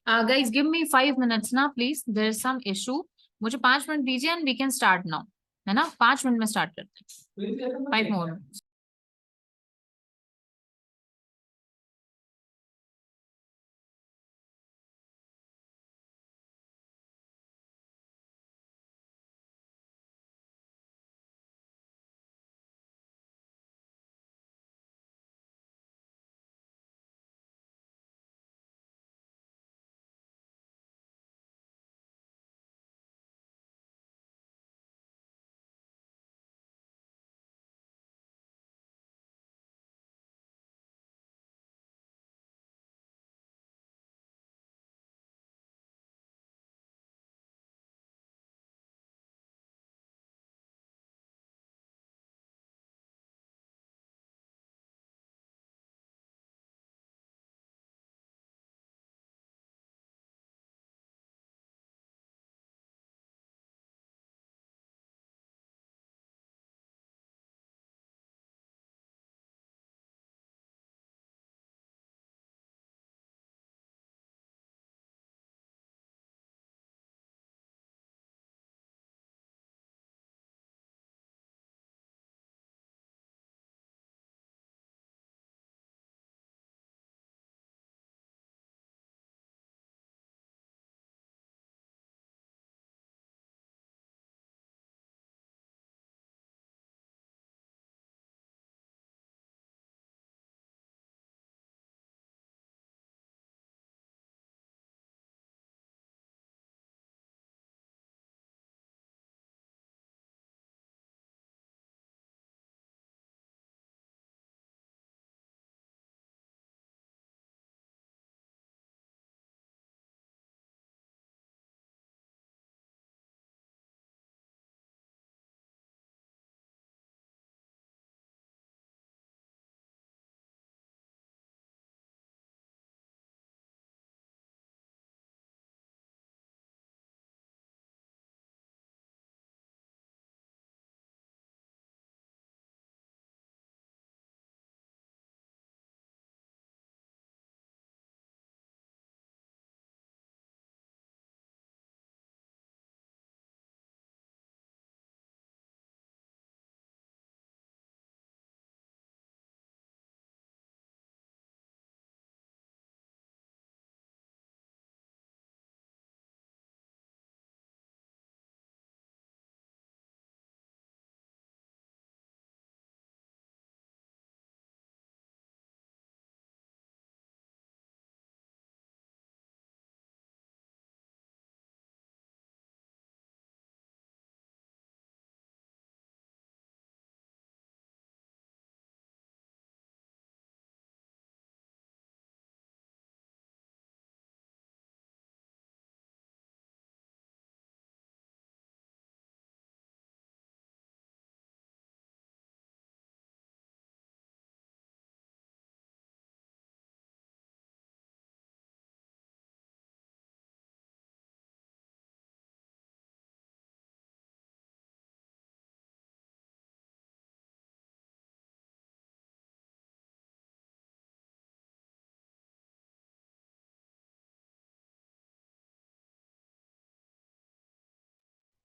Guys give me 5 minutes ना please, there is some issue. मुझे 5 minute दीजिए and we can start now. है ना, 5 मिनट में स्टार्ट करते हैं। 5 मोर।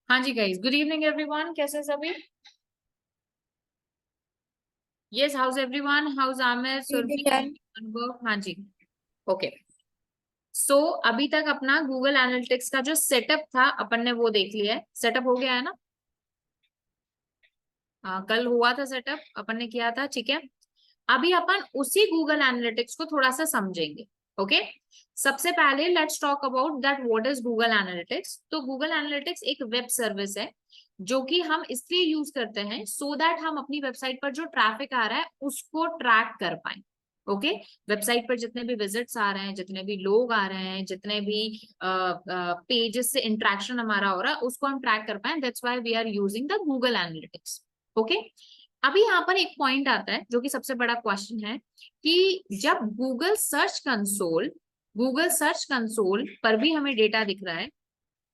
हाँ जी गाइज, गुड इवनिंग एवरीवन, कैसे हैं सभी? Yes, house everyone, house Aamir, ठीक है सुरभि, मैम। अनुभव? हाँ जी। ओके। सो अभी तक अपना गूगल एनालिटिक्स का जो सेटअप था अपन ने वो देख लिया है। सेटअप हो गया है ना? कल हुआ था सेटअप, अपन ने किया था, ठीक है। अभी अपन उसी गूगल एनालिटिक्स को थोड़ा सा समझेंगे। ओके। सबसे पहले let's talk about that what is Google analytics. तो गूगल एनालिटिक्स एक वेब सर्विस है जो कि हम इसलिए यूज करते हैं सो दैट हम अपनी वेबसाइट पर जो ट्रैफिक आ रहा है उसको ट्रैक कर पाए। ओके। वेबसाइट पर जितने भी विजिट्स आ रहे हैं, जितने भी लोग आ रहे हैं, जितने भी पेजेस से इंटरेक्शन हमारा हो रहा है, उसको हम ट्रैक कर पाए। That's why we are using the Google analytics. Okay. अभी यहाँ पर एक पॉइंट आता है जो कि सबसे बड़ा क्वेश्चन है कि जब गूगल सर्च कंसोल पर भी हमें डेटा दिख रहा है,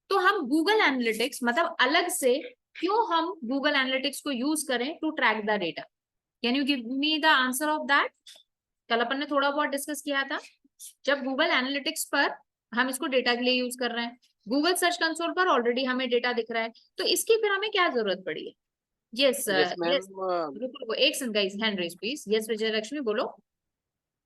तो हम गूगल एनालिटिक्स मतलब अलग से क्यों हम गूगल एनालिटिक्स को यूज करें to track the data? Can you give me the answer of that? कल अपन ने थोड़ा बहुत डिस्कस किया था, जब गूगल एनालिटिक्स पर हम इसको डेटा के लिए यूज कर रहे हैं, गूगल सर्च कंसोल पर ऑलरेडी हमें डेटा दिख रहा है, तो इसकी फिर हमें क्या जरूरत पड़ी है? Yes yes ma'am. यस, रुको एक second guys, hand raise please. Yes Vijay Lakshmi बोलो।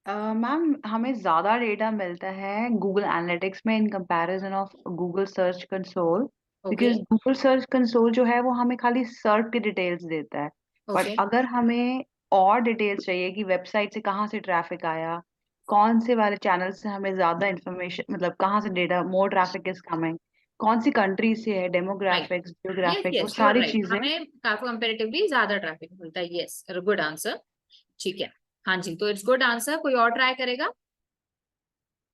मैम हमें ज़्यादा डेटा मिलता है गूगल एनालिटिक्स में in comparison of Google search console, okay because Google search console जो है वो हमें खाली सर्च की डिटेल्स देता है, बट ओके अगर हमें और डिटेल्स चाहिए कि वेबसाइट से कहाँ से ट्रैफिक आया, कौन से वाले चैनल से हमें ज़्यादा इंफॉर्मेशन, मतलब कहाँ से data more traffic is coming, कौन सी कंट्री से है, राइट, डेमोग्राफिक्स, यस जियोग्राफिक, वो यस यू आर सारी राइट, चीजें। हमें काफी कंपेरेटिवली ज्यादा ट्रैफिक मिलता है। यस गुड आंसर, ठीक है। हाँ जी, तो इट्स गुड आंसर। कोई और ट्राई करेगा?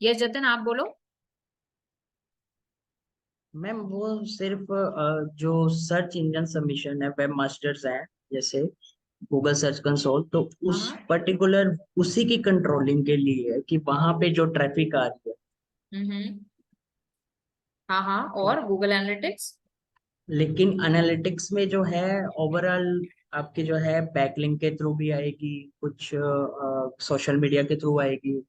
यस जतिन आप बोलो। मैम वो सिर्फ जो सर्च इंजन सबमिशन है, वेब मास्टर्स है जैसे गूगल सर्च कंसोल, तो उस हाँ पर्टिकुलर उसी की कंट्रोलिंग के लिए है कि वहां पे जो ट्रैफिक आ रही है। हम्म, हाँ हाँ, और गूगल एनालिटिक्स? लेकिन एनालिटिक्स में जो है ओवरऑल आपके जो है बैकलिंक के थ्रू भी आएगी, कुछ सोशल मीडिया के थ्रू आएगी,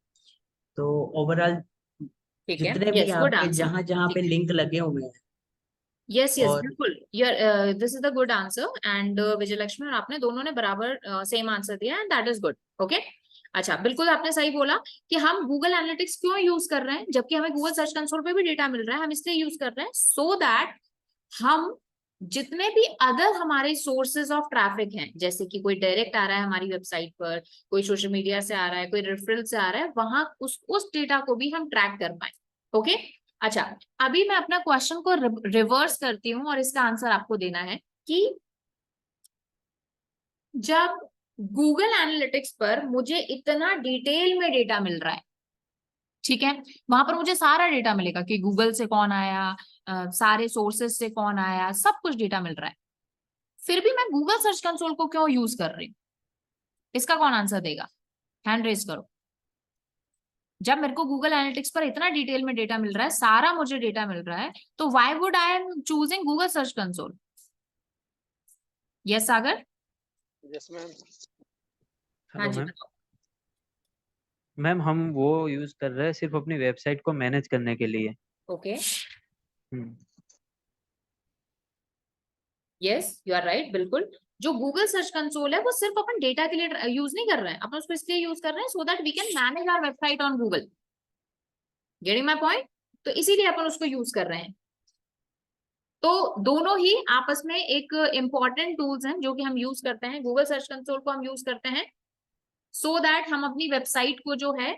तो ओवरऑल ठीक है, जितने भी यस गुड आपके आंसर, जहां जहां पे ठीक है। लिंक लगे हुए हैं। यस यस और बिल्कुल, your this is the good answer and Vijay Lakshmi और आपने दोनों ने बराबर सेम आंसर दिया and that is good. Okay, अच्छा बिल्कुल आपने सही बोला कि हम गूगल एनालिटिक्स क्यों यूज कर रहे हैं जबकि हमें गूगल सर्च कंसोल पे भी डेटा मिल रहा है। हम इसलिए यूज कर रहे हैं सो दैट हम जितने भी अदर हमारे सोर्सेज ऑफ ट्रैफिक हैं, जैसे कि कोई डायरेक्ट आ रहा है हमारी वेबसाइट पर, कोई सोशल मीडिया से आ रहा है, कोई रेफरल से आ रहा है, वहां उस डेटा को भी हम ट्रैक कर पाए। ओके, अच्छा अभी मैं अपना क्वेश्चन को रिवर्स करती हूँ और इसका आंसर आपको देना है कि जब गूगल एनालिटिक्स पर मुझे इतना डिटेल में डेटा मिल रहा है, ठीक है, वहां पर मुझे सारा डेटा मिलेगा कि गूगल से कौन आया, सारे सोर्सेस से कौन आया, सब कुछ डेटा मिल रहा है, फिर भी मैं गूगल सर्च कंसोल को क्यों यूज कर रही हूँ? इसका कौन आंसर देगा? हैंड रेज करो। जब मेरे को गूगल एनालिटिक्स पर इतना डिटेल में डेटा मिल रहा है, सारा मुझे डेटा मिल रहा है, तो why would I am choosing Google search console? Yes Sagar? Yes ma'am. हाँ हेलो जी मैम। बताओ। मैम हम वो यूज कर रहे हैं सिर्फ अपनी वेबसाइट को मैनेज करने के लिए। Okay, hmm. Yes you are right, बिल्कुल। जो गूगल सर्च कंसोल है वो सिर्फ अपन डेटा के लिए यूज नहीं कर रहे हैं, अपन उसको इसलिए यूज कर रहे हैं so that we can manage our website on Google. Getting my point? तो इसीलिए अपन उसको यूज कर रहे हैं। तो दोनों ही आपस में एक इंपॉर्टेंट टूल्स हैं जो कि हम यूज करते हैं। गूगल सर्च कंसोल को हम यूज करते हैं सो दैट हम अपनी वेबसाइट को जो है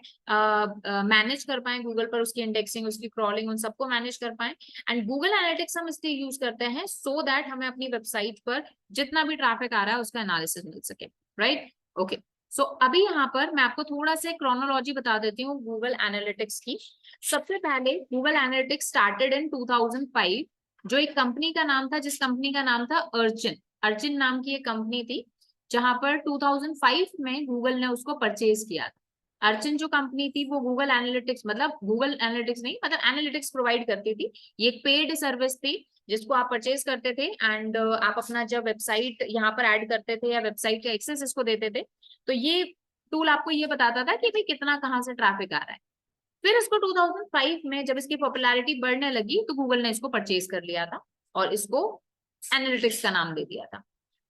मैनेज कर पाए गूगल पर, उसकी इंडेक्सिंग, उसकी क्रॉलिंग, उन सबको मैनेज कर पाए। एंड गूगल एनालिटिक्स हम इसलिए यूज करते हैं सो दैट हमें अपनी वेबसाइट पर जितना भी ट्रैफिक आ रहा है उसका एनालिसिस मिल सके। Right, okay. सो अभी यहाँ पर मैं आपको थोड़ा सा क्रोनोलॉजी बता देती हूँ गूगल एनालिटिक्स की। सबसे पहले गूगल एनालिटिक्स स्टार्टेड इन 2005, जो एक कंपनी का नाम था, जिस कंपनी का नाम था अर्चिन। अर्चिन नाम की एक कंपनी थी जहां पर 2005 में गूगल ने उसको परचेज किया था। अर्चिन जो कंपनी थी वो गूगल एनालिटिक्स, मतलब गूगल एनालिटिक्स नहीं, मतलब एनालिटिक्स प्रोवाइड करती थी। ये एक पेड सर्विस थी जिसको आप परचेज करते थे एंड आप अपना जब वेबसाइट यहाँ पर ऐड करते थे या वेबसाइट का एक्सेस इसको देते थे, तो ये टूल आपको ये बताता था कि भाई कितना कहाँ से ट्रैफिक आ रहा है। फिर इसको 2005 में जब इसकी पॉपुलैरिटी बढ़ने लगी तो गूगल ने इसको परचेज कर लिया था और इसको एनालिटिक्स का नाम दे दिया था।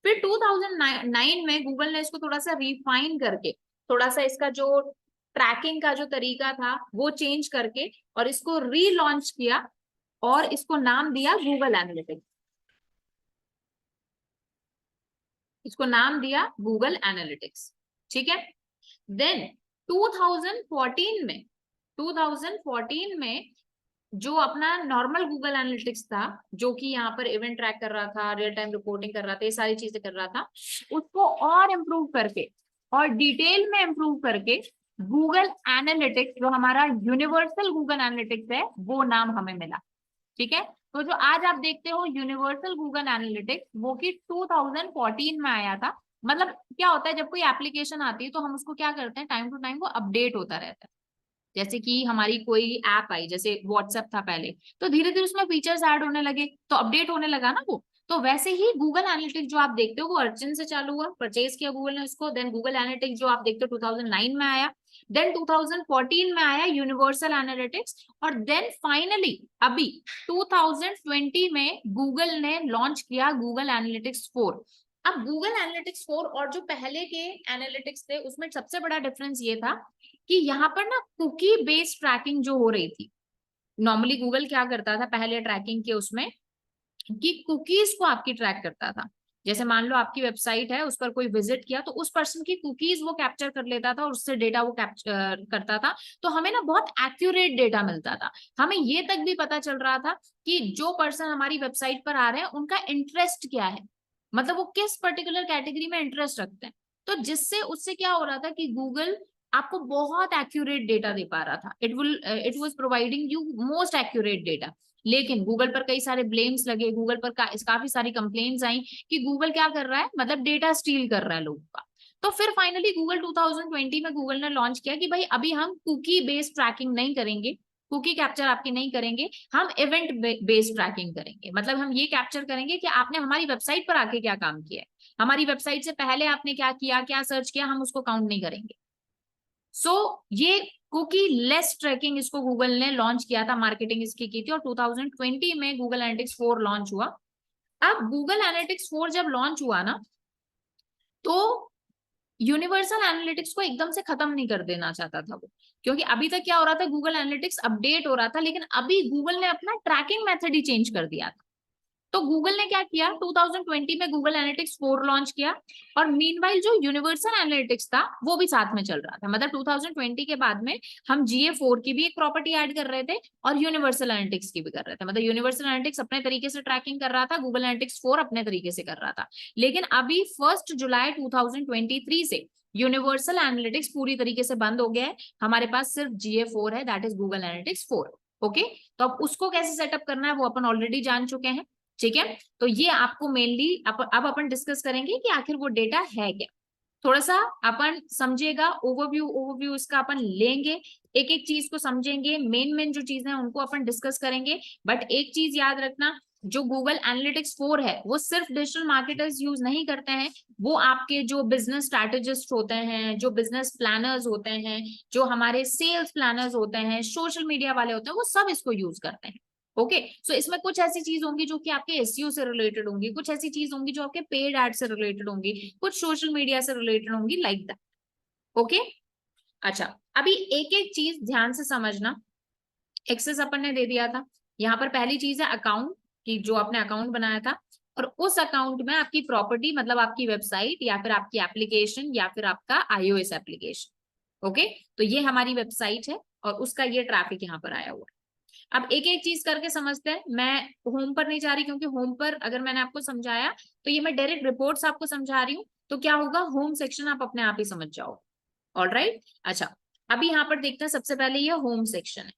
फिर 2009 में गूगल ने इसको थोड़ा सा रिफाइन करके, थोड़ा सा इसका जो ट्रैकिंग का जो तरीका था वो चेंज करके और इसको रीलॉन्च किया और इसको नाम दिया गूगल एनालिटिक्स। इसको नाम दिया गूगल एनालिटिक्स, ठीक है। देन 2014 में जो अपना नॉर्मल गूगल एनालिटिक्स था, जो कि यहाँ पर इवेंट ट्रैक कर रहा था, रियल टाइम रिपोर्टिंग कर रहा था, ये सारी चीजें कर रहा था, उसको और इम्प्रूव करके और डिटेल में इम्प्रूव करके गूगल एनालिटिक्स, जो हमारा यूनिवर्सल गूगल एनालिटिक्स है, वो नाम हमें मिला। ठीक है, तो जो आज आप देखते हो यूनिवर्सल गूगल एनालिटिक्स, वो कि 2014 में आया था। मतलब क्या होता है, जब कोई एप्लीकेशन आती है तो हम उसको क्या करते हैं, टाइम टू टाइम वो अपडेट होता रहता है। जैसे कि हमारी कोई ऐप आई, जैसे व्हाट्सएप था पहले, तो धीरे धीरे उसमें फीचर्स ऐड होने लगे तो अपडेट होने लगा ना वो। तो वैसे ही गूगल एनालिटिक्स जो आप देखते हो वो अर्चिन से चालू हुआ, परचेज किया गूगल ने उसको, देन गूगल एनालिटिक्स जो आप देखते हो 2009 में आया, देन 2014 में आया यूनिवर्सल एनालिटिक्स, और देन फाइनली अभी 2020 में गूगल ने लॉन्च किया गूगल एनालिटिक्स 4। अब गूगल एनालिटिक्स 4 और जो पहले के एनालिटिक्स थे उसमें सबसे बड़ा डिफरेंस ये था कि यहाँ पर ना कुकी बेस्ड ट्रैकिंग जो हो रही थी। नॉर्मली गूगल क्या करता था पहले ट्रैकिंग के उसमें कि कुकीज को आपकी ट्रैक करता था। जैसे मान लो आपकी वेबसाइट है, उस पर कोई विजिट किया तो उस पर्सन की कुकीज वो कैप्चर कर लेता था और उससे डेटा वो कैप्चर करता था, तो हमें ना बहुत एक्यूरेट डेटा मिलता था। हमें ये तक भी पता चल रहा था कि जो पर्सन हमारी वेबसाइट पर आ रहे हैं उनका इंटरेस्ट क्या है, मतलब वो किस पर्टिकुलर कैटेगरी में इंटरेस्ट रखते हैं। तो जिससे उससे क्या हो रहा था कि गूगल आपको बहुत एक्यूरेट डेटा दे पा रहा था, it was providing you most accurate data. लेकिन गूगल पर कई सारे ब्लेम्स लगे, गूगल पर काफी सारी कंप्लेन्स आई कि गूगल क्या कर रहा है, मतलब डेटा स्टील कर रहा है लोगों का। तो फिर फाइनली गूगल 2020 में गूगल ने लॉन्च किया कि भाई अभी हम कुकी बेस्ड ट्रैकिंग नहीं करेंगे, कुकी कैप्चर आपकी नहीं करेंगे, हम इवेंट बेस्ड ट्रैकिंग करेंगे। मतलब हम ये कैप्चर करेंगे कि आपने हमारी वेबसाइट पर आके क्या काम किया है, हमारी वेबसाइट से पहले आपने क्या किया, क्या सर्च किया, हम उसको काउंट नहीं करेंगे। सो ये कुकी लेस ट्रैकिंग इसको गूगल ने लॉन्च किया था, मार्केटिंग इसकी की थी, और 2020 में गूगल एनालिटिक्स 4 लॉन्च हुआ। अब गूगल एनालिटिक्स 4 जब लॉन्च हुआ ना, तो यूनिवर्सल एनालिटिक्स को एकदम से खत्म नहीं कर देना चाहता था वो, क्योंकि अभी तक क्या हो रहा था, गूगल एनालिटिक्स अपडेट हो रहा था, लेकिन अभी गूगल ने अपना ट्रैकिंग मेथड ही चेंज कर दिया था। तो गूगल ने क्या किया, 2020 में गूगल एनालिटिक्स 4 लॉन्च किया, और मीनवाइल जो यूनिवर्सल एनालिटिक्स था वो भी साथ में चल रहा था। मतलब 2020 के बाद में हम GA4 की भी एक प्रॉपर्टी ऐड कर रहे थे और यूनिवर्सल एनालिटिक्स की भी कर रहे थे। मतलब यूनिवर्सल एनालिटिक्स अपने तरीके से ट्रैकिंग कर रहा था, गूगल एनालिटिक्स 4 अपने तरीके से कर रहा था। लेकिन अभी 1 जुलाई 2023 से यूनिवर्सल एनालिटिक्स पूरी तरीके से बंद हो गया है, हमारे पास सिर्फ GA4 है, that is Google analytics 4। Okay, तो अब उसको कैसे सेटअप करना है वो अपन ऑलरेडी जान चुके हैं, ठीक है। तो ये आपको मेनली अब अपन डिस्कस करेंगे कि आखिर वो डेटा है क्या। थोड़ा सा अपन समझिएगा, ओवरव्यू इसका अपन लेंगे, एक एक चीज को समझेंगे, मेन जो चीजें हैं उनको अपन डिस्कस करेंगे। बट एक चीज याद रखना, जो गूगल एनालिटिक्स 4 है वो सिर्फ डिजिटल मार्केटर्स यूज नहीं करते हैं, वो आपके जो बिजनेस स्ट्रैटेजिस्ट होते हैं, जो बिजनेस प्लानर्स होते हैं, जो हमारे सेल्स प्लानर्स होते हैं, सोशल मीडिया वाले होते हैं, वो सब इसको यूज करते हैं। ओके, सो इसमें कुछ ऐसी चीज होंगी जो कि आपके एसईओ से रिलेटेड होंगी, कुछ ऐसी चीज होंगी जो आपके पेड एड से रिलेटेड होंगी, कुछ सोशल मीडिया से रिलेटेड होंगी, लाइक दैट। ओके, अच्छा, अभी एक एक चीज ध्यान से समझना। एक्सेस अपन ने दे दिया था, यहाँ पर पहली चीज है अकाउंट, कि जो आपने अकाउंट बनाया था, और उस अकाउंट में आपकी प्रॉपर्टी, मतलब आपकी वेबसाइट या फिर आपकी एप्लीकेशन या फिर आपका iOS एप्लीकेशन। ओके, तो ये हमारी वेबसाइट है और उसका ये ट्रैफिक यहाँ पर आया हुआ है। अब एक एक चीज करके समझते हैं। मैं होम पर नहीं जा रही, क्योंकि होम पर अगर मैंने आपको समझाया तो ये मैं डायरेक्ट रिपोर्ट्स आपको समझा रही हूँ, तो क्या होगा, होम सेक्शन आप अपने आप ही समझ जाओ। ऑलराइट, अच्छा, अभी यहाँ पर देखते हैं। सबसे पहले ये होम सेक्शन है।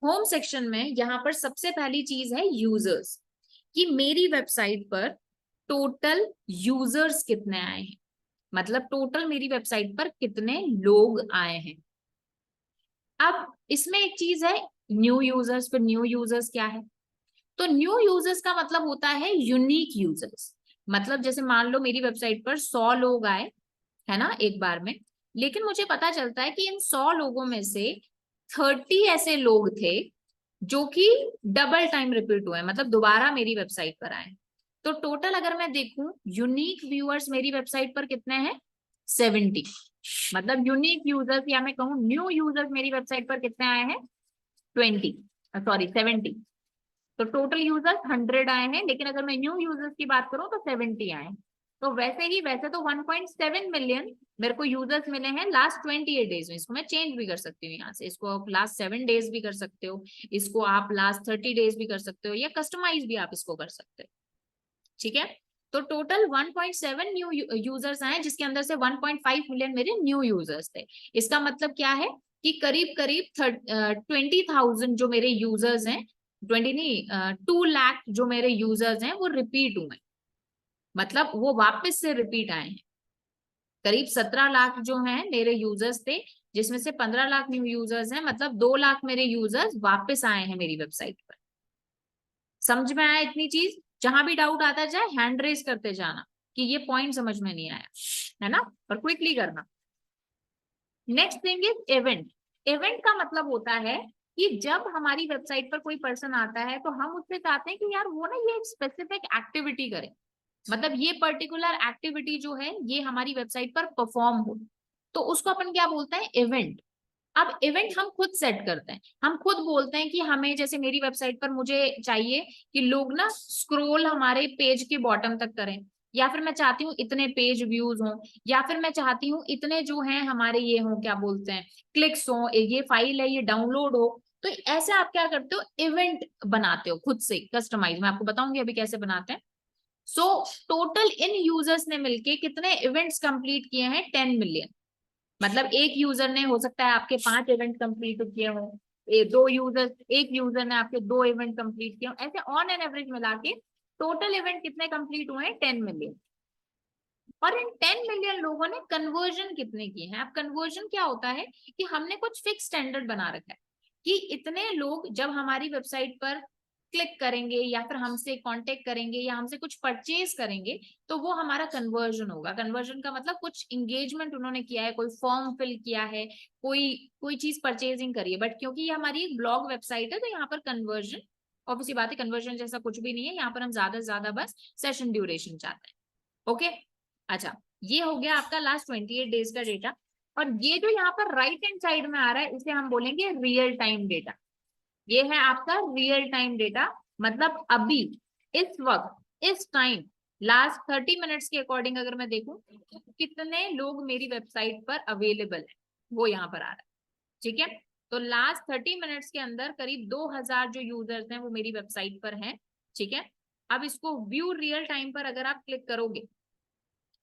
होम सेक्शन में यहाँ पर सबसे पहली चीज है यूजर्स, कि मेरी वेबसाइट पर टोटल यूजर्स कितने आए हैं, मतलब टोटल मेरी वेबसाइट पर कितने लोग आए हैं। अब इसमें एक चीज है न्यू यूजर्स। फिर न्यू यूजर्स क्या है, तो न्यू यूजर्स का मतलब होता है यूनिक यूजर्स। मतलब जैसे मान लो मेरी वेबसाइट पर 100 लोग आए, है ना, एक बार में, लेकिन मुझे पता चलता है कि इन 100 लोगों में से 30 ऐसे लोग थे जो कि डबल टाइम रिपीट हुए, मतलब दोबारा मेरी वेबसाइट पर आए। तो टोटल अगर मैं देखूं, यूनिक व्यूअर्स मेरी वेबसाइट पर कितने हैं, 70। मतलब यूनिक यूजर्स या मैं कहूँ न्यू यूजर्स मेरी वेबसाइट पर कितने आए हैं, 70। तो टोटल यूजर्स 100 आए हैं, लेकिन अगर मैं न्यू यूजर्स की बात करूं तो 70 आए हैं। तो वैसे तो 1.7 मिलियन मेरे को यूजर्स मिले हैं लास्ट 28 डेज में। इसको मैं चेंज भी कर सकती हूँ यहाँ से, इसको आप लास्ट 7 डेज भी कर सकते हो, इसको आप लास्ट 30 डेज भी कर सकते हो, या कस्टमाइज भी आप इसको कर सकते हो, ठीक है। तो टोटल 1.7 न्यू यूजर्स आए, जिसके अंदर से 1.5 मिलियन मेरे न्यू यूजर्स थे। इसका मतलब क्या है कि करीब करीब 20,000 जो मेरे यूजर्स हैं, 20 नहीं 2 लाख जो मेरे यूजर्स हैं वो रिपीट हुए, मतलब वो वापस से रिपीट आए हैं। करीब 17 लाख जो हैं मेरे यूजर्स थे, जिसमें से 15 लाख न्यू यूजर्स हैं, मतलब 2 लाख मेरे यूजर्स वापस आए हैं मेरी वेबसाइट पर। समझ में आया इतनी चीज? जहां भी डाउट आता जाए हैंड रेज करते जाना कि ये पॉइंट समझ में नहीं आया, है ना, और क्विकली करना। Next thing is event. Event का मतलब होता है कि जब हमारी वेबसाइट पर कोई पर्सन आता है तो हम उससे चाहते हैं कि यार वो ना ये स्पेसिफिक एक्टिविटी करे, मतलब ये पर्टिकुलर एक्टिविटी जो है ये हमारी वेबसाइट पर परफॉर्म हो, तो उसको अपन क्या बोलते हैं, इवेंट। अब इवेंट हम खुद सेट करते हैं, हम खुद बोलते हैं कि हमें, जैसे मेरी वेबसाइट पर मुझे चाहिए कि लोग ना स्क्रॉल हमारे पेज के बॉटम तक करें, या फिर मैं चाहती हूँ इतने पेज व्यूज हों, या फिर मैं चाहती हूँ इतने जो हैं हमारे ये हो, क्या बोलते हैं, क्लिक्स हो, ये फाइल है ये डाउनलोड हो। तो ऐसे आप क्या करते हो, इवेंट बनाते हो खुद से कस्टमाइज। मैं आपको बताऊंगी अभी कैसे बनाते हैं। सो टोटल इन यूजर्स ने मिलके कितने इवेंट्स कंप्लीट किए हैं, 10 मिलियन। मतलब एक यूजर ने, हो सकता है आपके 5 इवेंट कंप्लीट किए हों, दो यूजर, एक यूजर ने आपके 2 इवेंट कंप्लीट किए हों, ऐसे ऑन एन एवरेज मिला के टोटल इवेंट कितने कंप्लीट हुए हैं, 10 मिलियन। और इन 10 मिलियन लोगों ने कन्वर्जन कितने किए हैं। अब कन्वर्जन क्या होता है कि हमने कुछ फिक्स स्टैंडर्ड बना रखा है कि इतने लोग जब हमारी वेबसाइट पर क्लिक करेंगे या फिर हमसे कांटेक्ट करेंगे या हमसे कुछ परचेज करेंगे तो वो हमारा कन्वर्जन होगा। कन्वर्जन का मतलब कुछ इंगेजमेंट उन्होंने किया है, कोई फॉर्म फिल किया है, कोई कोई चीज परचेजिंग करी है। बट क्योंकि ये हमारी एक ब्लॉग वेबसाइट है तो यहाँ पर कन्वर्जन, ऑब्वियसली बात है, कन्वर्जन जैसा कुछ भी नहीं है, यहाँ पर हम ज्यादा से ज्यादा बस सेशन ड्यूरेशन चाहते हैं। ओके, अच्छा, ये हो गया आपका लास्ट 28 डेज का डेटा। और ये जो यहाँ पर राइट हैंड साइड में आ रहा है इसे हम बोलेंगे रियल टाइम डेटा। ये है आपका रियल टाइम डेटा, मतलब अभी, इस वक्त, इस टाइम, लास्ट 30 मिनट्स के अकॉर्डिंग अगर मैं देखूं तो कितने लोग मेरी वेबसाइट पर अवेलेबल है, वो यहाँ पर आ रहा है। ठीक है, तो लास्ट 30 मिनट्स के अंदर करीब 2000 जो यूजर्स हैं वो मेरी वेबसाइट पर हैं। ठीक है, अब इसको व्यू रियल टाइम पर अगर आप क्लिक करोगे,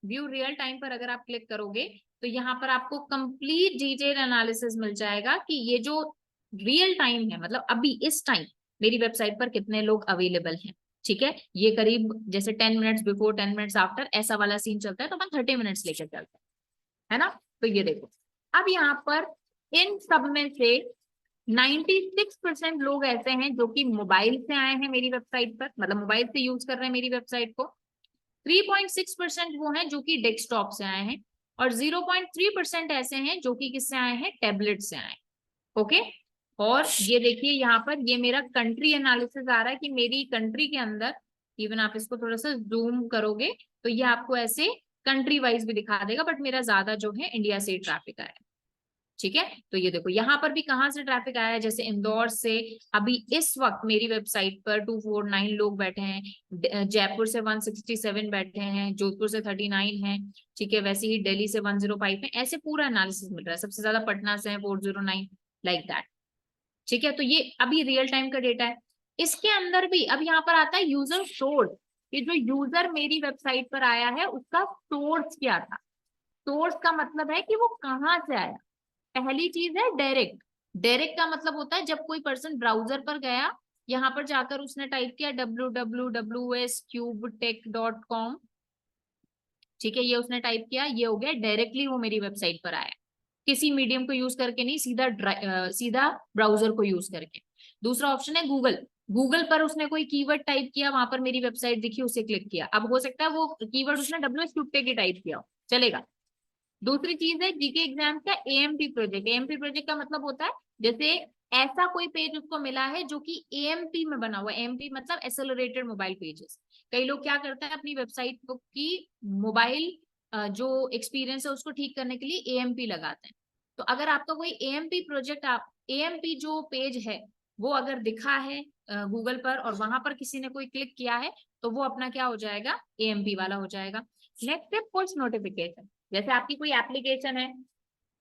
व्यू रियल टाइम पर अगर आप क्लिक करोगे तो यहाँ पर आपको कंप्लीट डिटेल एनालिसिस मिल जाएगा कि ये जो रियल टाइम है, मतलब अभी इस टाइम मेरी वेबसाइट पर कितने लोग अवेलेबल हैं। ठीक है, ये करीब जैसे 10 मिनट्स बिफोर, 10 मिनट्स आफ्टर, ऐसा वाला सीन चलता है, तो अपन 30 मिनट्स लेकर चलते हैं, है ना। तो ये देखो, अब यहाँ पर इन सब में से 96% लोग ऐसे हैं जो कि मोबाइल से आए हैं मेरी वेबसाइट पर, मतलब मोबाइल से यूज कर रहे हैं मेरी वेबसाइट को। 3.6% वो हैं जो कि डेस्कटॉप से आए हैं, और 0.3% ऐसे हैं जो कि किससे आए हैं, टैबलेट से आए हैं। ओके, और ये देखिए यहाँ पर ये मेरा कंट्री एनालिसिस आ रहा है कि मेरी कंट्री के अंदर, इवन आप इसको थोड़ा सा जूम करोगे तो ये आपको ऐसे कंट्री वाइज भी दिखा देगा, बट मेरा ज्यादा जो है इंडिया से ट्रैफिक आया है। ठीक है, तो ये देखो यहाँ पर भी कहाँ से ट्रैफिक आया है, जैसे इंदौर से अभी इस वक्त मेरी वेबसाइट पर 249 लोग बैठे हैं, जयपुर से 167 बैठे हैं, जोधपुर से 39 हैं। ठीक है, वैसे ही दिल्ली से 105 है, ऐसे पूरा एनालिसिस मिल रहा है। सबसे ज्यादा पटना से है 409, लाइक दैट। ठीक है, तो ये अभी रियल टाइम का डेटा है। इसके अंदर भी अब यहाँ पर आता है यूजर सोर्स, कि जो यूजर मेरी वेबसाइट पर आया है उसका सोर्स क्या था। सोर्स का मतलब है कि वो कहाँ से आया। पहली चीज है डायरेक्ट। डायरेक्ट का मतलब होता है जब कोई पर्सन ब्राउजर पर गया, यहाँ पर जाकर उसने टाइप किया www.scubetech.com। ठीक है, ये उसने टाइप किया, ये हो गया डायरेक्टली वो मेरी वेबसाइट पर आया, किसी मीडियम को यूज करके नहीं, सीधा ब्राउजर को यूज करके। दूसरा ऑप्शन है गूगल। गूगल पर उसने कोई कीवर्ड टाइप किया, वहां पर मेरी वेबसाइट दिखी, उसे क्लिक किया। अब हो सकता है वो कीवर्ड उसने WSCubetech ही टाइप किया, चलेगा। दूसरी चीज है जीके एग्जाम का एएमपी प्रोजेक्ट। एएमपी प्रोजेक्ट का मतलब होता है जैसे ऐसा कोई पेज उसको मिला है जो कि एएमपी में बना हुआ है। एएमपी मतलब एक्सेलरेटेड मोबाइल पेजेस। कई लोग क्या करते हैं, अपनी वेबसाइट की मोबाइल जो एक्सपीरियंस है उसको ठीक करने के लिए एएमपी लगाते हैं। तो अगर आपका कोई एएमपी प्रोजेक्ट, आप एएमपी जो पेज है वो अगर दिखा है गूगल पर और वहां पर किसी ने कोई क्लिक किया है तो वो अपना क्या हो जाएगा, एएमपी वाला हो जाएगा। नेक्स्ट है पुश नोटिफिकेशन। जैसे आपकी कोई एप्लीकेशन है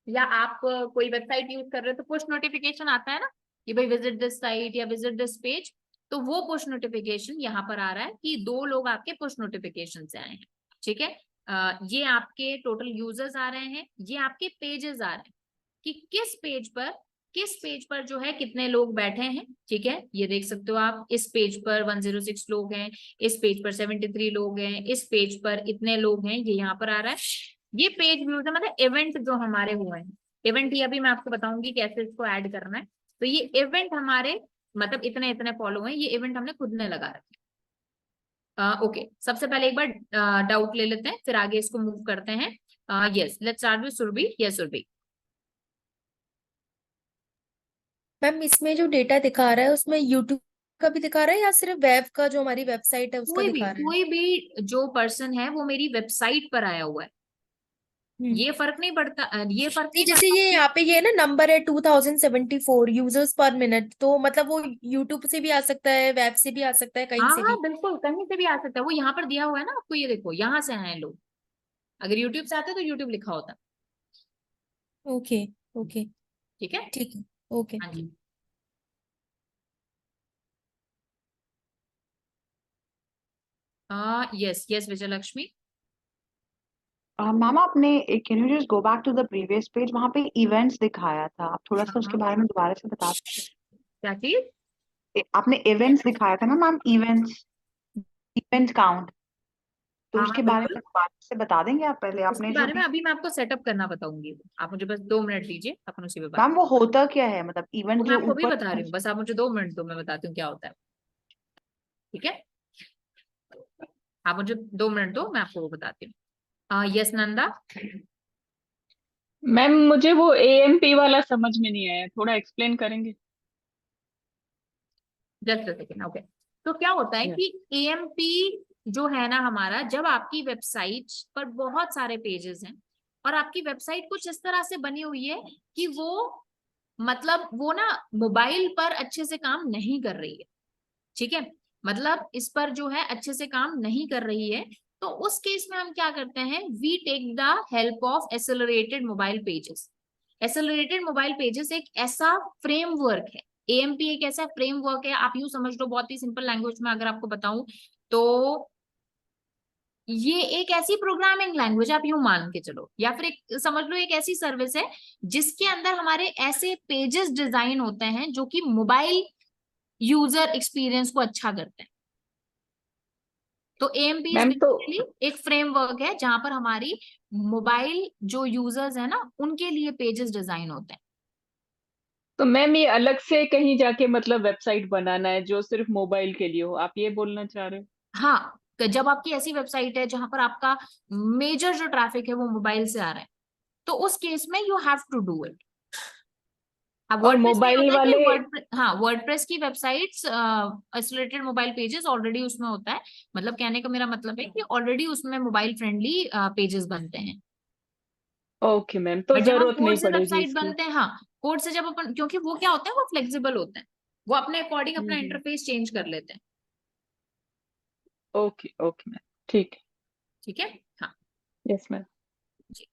या आप कोई वेबसाइट यूज कर रहे हो तो पुश नोटिफिकेशन आता है ना कि भाई विजिट दिस साइट या विजिट दिस पेज, तो वो पुश नोटिफिकेशन यहाँ पर आ रहा है कि 2 लोग आपके पुश नोटिफिकेशन से आए हैं। ठीक है, ये आपके टोटल यूजर्स आ रहे हैं, ये आपके पेजेस आ रहे हैं कि किस पेज पर जो है कितने लोग बैठे हैं। ठीक है, ये देख सकते हो आप, इस पेज पर 106 लोग हैं, इस पेज पर 73 लोग हैं, इस पेज पर इतने लोग हैं, ये यहाँ पर आ रहा है। ये पेज व्यूज है, मतलब इवेंट जो हमारे हुए हैं। इवेंट ये अभी मैं आपको बताऊंगी कैसे इसको ऐड करना है। तो ये इवेंट हमारे, मतलब इतने इतने फॉलो हैं, ये इवेंट हमने खुद ने लगा रखे। ओके, सबसे पहले एक बार डाउट ले लेते हैं, फिर आगे इसको मूव करते हैं। Yes, let's start with Surabhi. Yes Surabhi. Ma'am इसमें जो डेटा दिखा रहा है उसमें यूट्यूब का भी दिखा रहा है या सिर्फ वेब का, जो हमारी वेबसाइट है उसका दिखा रहा है? कोई भी जो पर्सन है वो मेरी वेबसाइट पर आया हुआ है, ये फर्क नहीं पड़ता, ये फर्क नहीं, नहीं जैसे पड़ता ये कि यहाँ पे ये ना नंबर है 2074 यूजर्स पर मिनट, तो मतलब वो यूट्यूब से भी आ सकता है, वेब से भी आ सकता है, कहीं हाँ से हाँ भी। बिल्कुल कहीं से भी आ सकता है, वो यहाँ पर दिया हुआ है ना आपको, ये देखो यहाँ से आए हैं लोग, अगर यूट्यूब से आते तो यूट्यूब लिखा होता। ओके। ओके। ठीक है। ठीक है। ओके। हाँ जी। Yes yes Vijayalakshmi. मैम आपने can you just go back to the previous page, वहां पे इवेंट्स दिखाया था, आप थोड़ा सा उसके हाँ, बारे में दोबारा से बता क्या चीज? आपने इवेंट्स दिखाया था ना मैम, इवेंट्स, इवेंट काउंट, तो हाँ उसके हाँ बारे बिल्कुल, में दोबारा से बता देंगे आप? पहले उसके आपने जो बारे में अभी मैं आपको सेटअप करना बताऊंगी, आप मुझे बस 2 मिनट दीजिए, अपन उसी पे बात। मैम वो होता क्या है, मतलब वो इवेंट मैं जो आपको भी ऊपर। बता रही हूँ, बस आप मुझे 2 मिनट दो, मैं बताती हूँ क्या होता है। ठीक है, आप मुझे 2 मिनट दो, मैं आपको वो बताती हूँ। यस नंदा। मैम मुझे वो एएमपी वाला समझ में नहीं आया, थोड़ा एक्सप्लेन करेंगे? Just second. ओके, तो क्या होता है Yes. कि एएमपी जो है ना हमारा, जब आपकी वेबसाइट पर बहुत सारे पेजेस हैं और आपकी वेबसाइट कुछ इस तरह से बनी हुई है कि वो मतलब वो ना मोबाइल पर अच्छे से काम नहीं कर रही है, ठीक है, मतलब इस पर जो है अच्छे से काम नहीं कर रही है, तो उस केस में हम क्या करते हैं, we take the help of accelerated mobile pages. Accelerated mobile pages एक ऐसा फ्रेमवर्क है, एएमपी एक ऐसा फ्रेमवर्क है, आप यूं समझ लो, बहुत ही सिंपल लैंग्वेज में अगर आपको बताऊं तो ये एक ऐसी प्रोग्रामिंग लैंग्वेज आप यूं मान के चलो, या फिर एक समझ लो एक ऐसी सर्विस है जिसके अंदर हमारे ऐसे पेजेस डिजाइन होते हैं जो कि मोबाइल यूजर एक्सपीरियंस को अच्छा करते हैं। तो एएमपी इज मैम तो बेसिकली एक फ्रेमवर्क है जहां पर हमारी मोबाइल जो यूजर्स है ना उनके लिए पेजेस डिजाइन होते हैं। मैम ये अलग से कहीं जाके मतलब वेबसाइट बनाना है जो सिर्फ मोबाइल के लिए हो, आप ये बोलना चाह रहे हो? हाँ, तो जब आपकी ऐसी वेबसाइट है जहां पर आपका मेजर जो ट्रैफिक है वो मोबाइल से आ रहा है, तो उस केस में you have to do it. अब और वर्डप्रेस में ये मोबाइल होता है कि वाले? वर्डप्रेस की websites isolated mobile pages already उसमें होता है, मतलब कहने का मेरा मतलब है कि ऑलरेडी उसमें मोबाइल फ्रेंडली पेजेस बनते हैं। ओके मैम, तो बट जब हम जरूरत कोड नहीं से पड़ेगी वेबसाइट इसकी। बनते हैं, हाँ, कोड से जब अपन, क्योंकि वो क्या होते हैं, वो फ्लेक्सिबल होते हैं, वो अपने अकॉर्डिंग अपना हम्म। इंटरफेस चेंज कर लेते हैं। ओके ओके मैम, ठीक ठीक है। हाँ है। Yes ma'am. जी।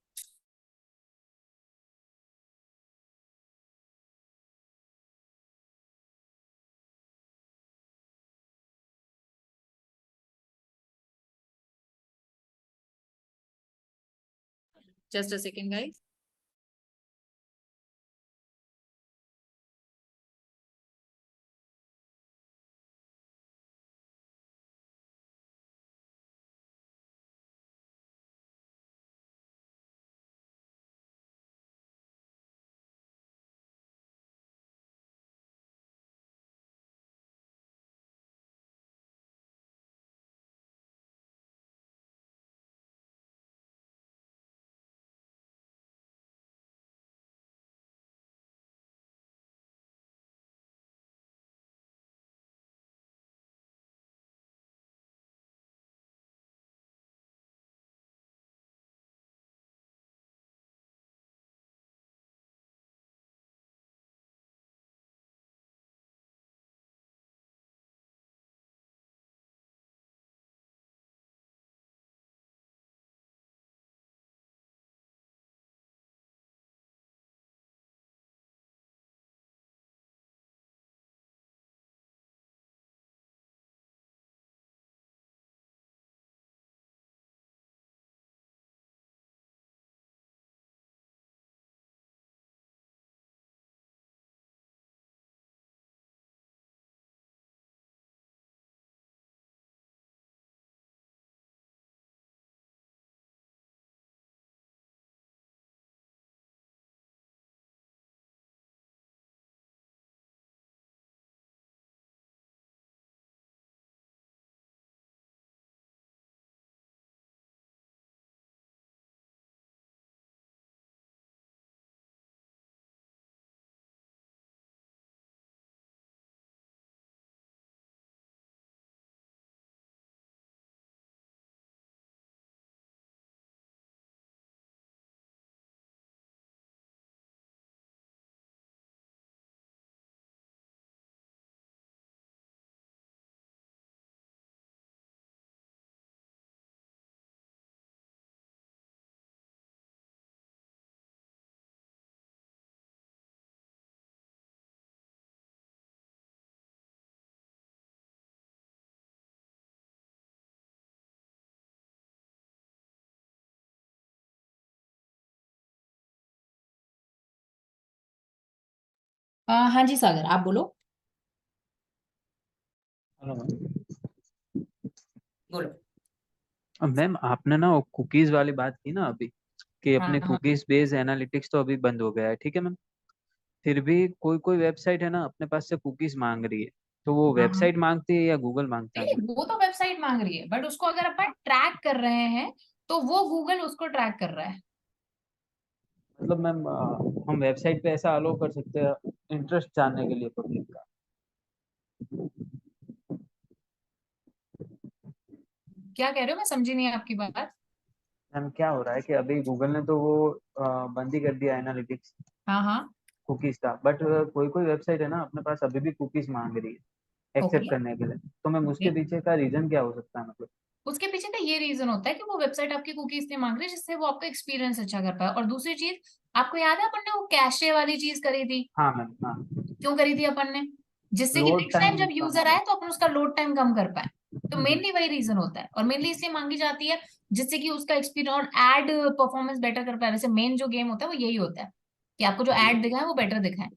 Just a second guys. हाँ जी सागर, आप बोलो। Hello ma'am. बोलो। मैम आपने ना वो कुकीज वाली बात की ना अभी, कि हाँ अपने हाँ। कुकीज बेस्ड एनालिटिक्स तो अभी बंद हो गया है, ठीक है मैम। फिर भी कोई कोई वेबसाइट है ना अपने पास से कुकीज मांग रही है, तो वो हाँ हाँ। वेबसाइट मांगती है या गूगल मांगता है नहीं मैम? वो तो वेबसाइट मांग रही है, बट उसको अगर अपन ट्रैक कर रहे हैं तो वो गूगल उसको ट्रैक कर रहा है। मतलब मैम हम वेबसाइट पे ऐसा अलो कर सकते हैं इंटरेस्ट जानने के लिए पब्लिक का? क्या कह रहे हो, मैं समझी नहीं आपकी बात। मैम क्या हो रहा है कि अभी गूगल ने तो वो बंद ही कर दिया एनालिटिक्स हाँ हाँ। कुकीज का, बट कोई कोई वेबसाइट है ना अपने पास अभी भी कुकीज मांग रही है ओके। एक्सेप्ट करने के लिए। तो मैम ओके, उसके पीछे का रीजन क्या हो सकता है मतलब? उसके पीछे का ये रीजन होता है कि वो वेबसाइट आपकी कुकीज नहीं मांग रही, जिससे वो आपका एक्सपीरियंस अच्छा कर पाए। और दूसरी चीज, आपको याद है अपन ने वो कैशे वाली चीज करी थी? हाँ मैम हाँ। क्यों करी थी अपन ने? जिससे कि लोड नेक्स्ट टाइम टाइम जब कम यूजर हो। आए तो अपन उसका लोड टाइम कम कर पाए। तो हम्म, मेनली वही रीजन होता है, और मेनली इसलिए मांगी जाती है जिससे कि उसका एक्सपीरियंस और एड परफॉर्मेंस बेटर कर पाए। वैसे मेन जो गेम होता है वो यही होता है कि आपको जो जी। एड दिखाए वो बेटर दिखाए।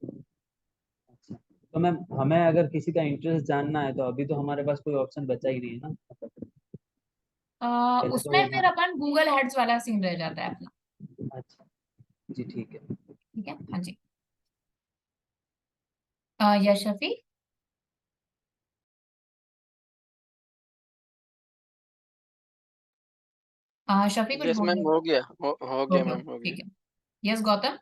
अच्छा, तो मैम हमें अगर किसी का इंटरेस्ट जानना है तो अभी तो हमारे पास कोई ऑप्शन बचा ही नहीं है ना मतलब, पहले तो उसमें वो फिर अपन गूगल एड्स वाला सीन रह जाता है अपना। अच्छा जी ठीक है। ठीक है, हाँ जी। यश शफी। शफी कुछ यस बोल मैम, रहे हो गया, हो हो? गया ओके मैम, हो गया। ठीक है। यस गौतम।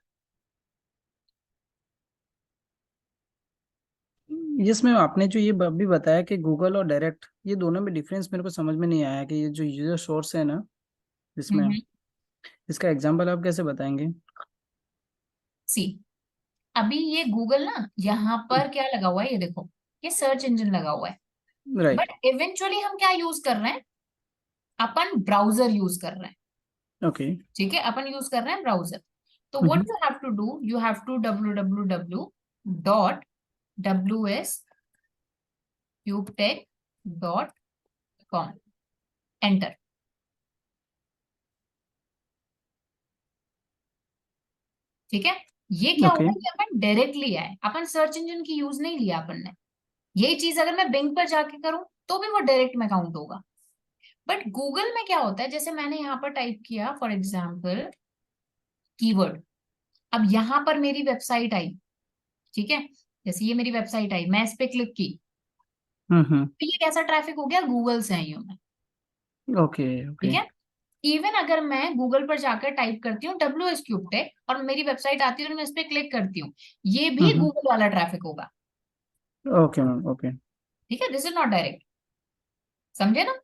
यस मैम, आपने जो ये अभी बताया कि गूगल और डायरेक्ट, ये दोनों में डिफरेंस मेरे को समझ में नहीं आया कि ये जो यूजर सोर्स है ना इसमें, हम्म। इसका एग्जांपल आप कैसे बताएंगे? सी, अभी ये गूगल ना यहाँ पर क्या लगा हुआ है, ये देखो, ये सर्च इंजन लगा हुआ है। राइट। बट इवेंचुअली हम क्या यूज कर रहे हैं? अपन ब्राउजर यूज कर रहे हैं। ओके। ठीक है, अपन यूज कर रहे हैं ब्राउजर। तो what you have to do, you have to www.wscubetech.com, enter. ठीक है, ये क्या ओके। हुआ कि अपन डायरेक्टली आए, अपन सर्च इंजन की यूज नहीं लिया अपन ने। यही चीज अगर मैं बिंग पर जाके करूं तो भी वो डायरेक्ट में काउंट होगा। बट गूगल में क्या होता है, जैसे मैंने यहाँ पर टाइप किया फॉर एग्जाम्पल कीवर्ड, अब यहाँ पर मेरी वेबसाइट आई। ठीक है, जैसे ये मेरी वेबसाइट आई, मैं इस पे क्लिक की, हम्म। तो ये कैसा ट्रैफिक हो गया, गूगल से आई हूं मैं। ओके। ठीक ओके। है, इवन अगर मैं गूगल पर जाकर टाइप करती हूँ WS क्यूब टेक और मेरी वेबसाइट आती है और मैं इस पे क्लिक करती हूँ, ये भी हम्म। गूगल वाला ट्रैफिक होगा। Okay ma'am. ओके। ठीक है, दिस इज नॉट डायरेक्ट। समझे ना?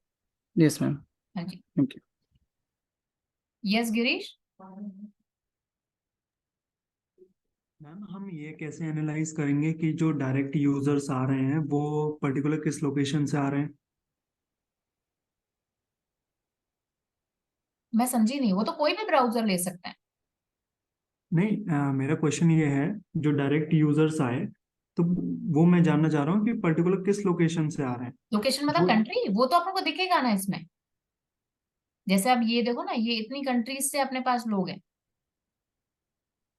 Yes ma'am. हाँ जी। Thank you. Yes Girish. Ma'am, हम ये कैसे एनालाइज करेंगे कि जो डायरेक्ट यूजर्स आ रहे हैं वो पर्टिकुलर किस लोकेशन से आ रहे हैं? मैं समझी नहीं, वो तो कोई भी ब्राउजर ले सकता है। नहीं, मेरा क्वेश्चन ये है, जो डायरेक्ट यूजर्स आए तो वो मैं जानना चाह रहा हूँ कि पर्टिकुलर किस लोकेशन से आ रहे हैं। लोकेशन मतलब जो कंट्री, वो तो आपको दिखेगा ना इसमें। जैसे अब ये देखो ना, ये इतनी कंट्रीज से अपने पास लोग हैं।